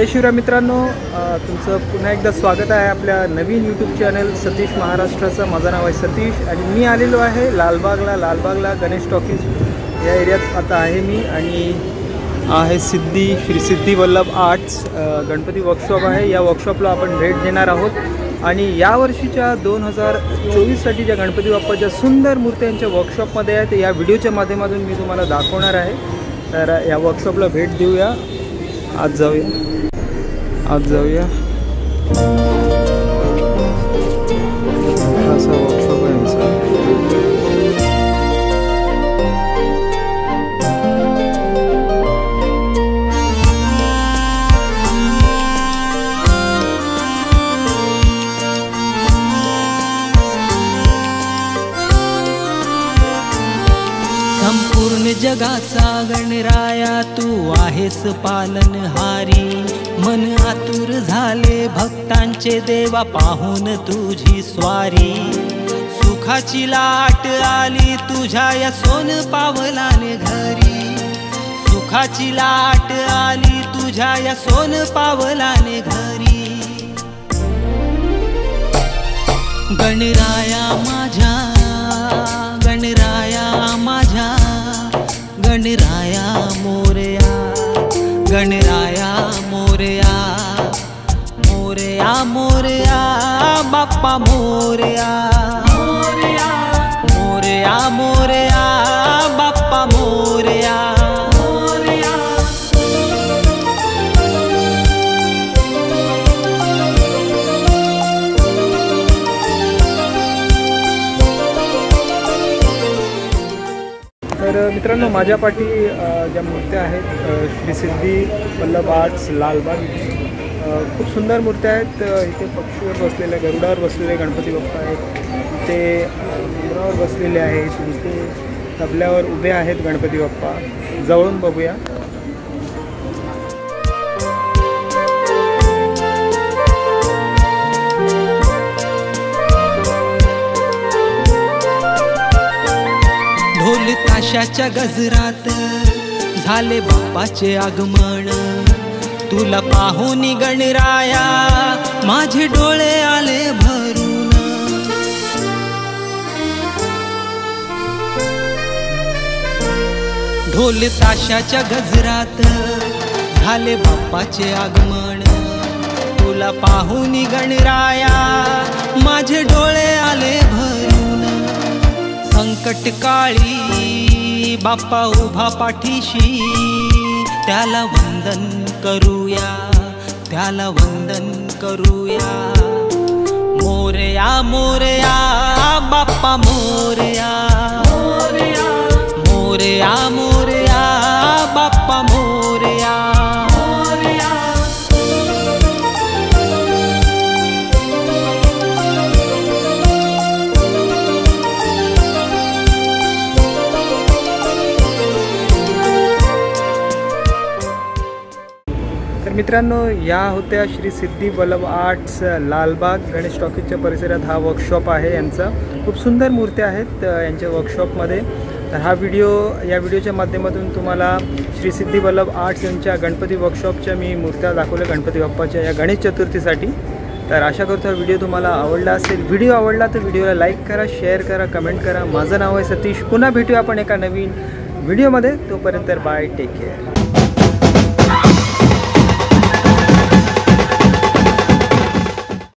जय शिवराय मित्रांनो, तुमचं पुन्हा एकदा स्वागत आहे आपल्या नवीन यूट्यूब चॅनल सतीश महाराष्ट्राचं. माझं नाव आहे सतीश आणि मी आलेलो आहे लालबागला गणेश टॉकीज या एरियात आता आहे मी. आणि आहे श्री सिद्धी वल्लभ आर्ट्स गणपती वर्कशॉप आहे. या वर्कशॉपला आपण भेट देणार आहोत आणि यावर्षीच्या 2024साठी ज्या गणपती बाप्पाच्या सुंदर मूर्त्यांच्या वर्कशॉपमध्ये आहेत या व्हिडिओच्या माध्यमातून मी तुम्हाला दाखवणार आहे. तर या वर्कशॉपला भेट देऊया. आज जाऊया. असा वर्कशॉप आहे यांचा. संपूर्ण जगाचा गणराया तू आहेस पालनहारी. मन आतुर झाले भक्तांचे देवा पाहून तुझी स्वारी. सुखाची लाट आली तुझ्या या सोन पावलाने घरी. सुखाची लाट आली तुझ्या या सोन पावलाने घरी. गणराया माझ्या, गणराया माझ्या, गणराया मोरया, गणराया मोरया, मोरया मोरया बाप्पा मोरया, मोरया मोरया बाप्पा मोरया. तर मित्रांनो, माझ्या पाठी ज्या मूर्त्या आहेत श्री सिद्धी वल्लभ आर्ट्स लालबाग, खूप सुंदर मूर्त्या आहेत. इथे पक्षीवर बसलेले, गरुडावर बसलेले गणपती बाप्पा आहेत. इथे उंदरावर बसलेले आहेत. इथे तबल्यावर उभे आहेत गणपती बाप्पा. जवळून बघूया. ढोल ताशाच्या गजरात झाले बाप्पाचे आगमन. तुला पाहून गणराया माझे डोळे आले भरून. ढोल ताशाच्या गजरात झाले बाप्पाचे आगमन. तुला पाहून गणराया माझे डोळे आले भरून. संकट काळी बाप्पा उभा पाठीशी, त्याला वंदन करूया, त्याला वंदन करूया. मोरया मोरया बाप्पा मोरया, मोरया मोरया बाप्पा मोरया. तर मित्रांनो, या होत्या श्री सिद्धी वल्लभ आर्ट्स लालबाग गणेश टॉकीजच्या परिसरात हा वर्कशॉप आहे यांचा. खूप सुंदर मूर्त्या आहेत यांच्या वर्कशॉपमध्ये. तर या व्हिडिओच्या माध्यमातून तुम्हाला श्री सिद्धी वल्लभ आर्ट्स यांच्या गणपती वर्कशॉपच्या मी मूर्त्या दाखवल्या गणपती बाप्पाच्या या गणेश चतुर्थीसाठी. तर आशा करतो हा व्हिडिओ तुम्हाला आवडला असेल. व्हिडिओ आवडला तर व्हिडिओला लाईक करा, शेअर करा, कमेंट करा. माझं नाव आहे सतीश. पुन्हा भेटूया आपण एका नवीन व्हिडिओमध्ये. तोपर्यंत बाय, टेक केअर.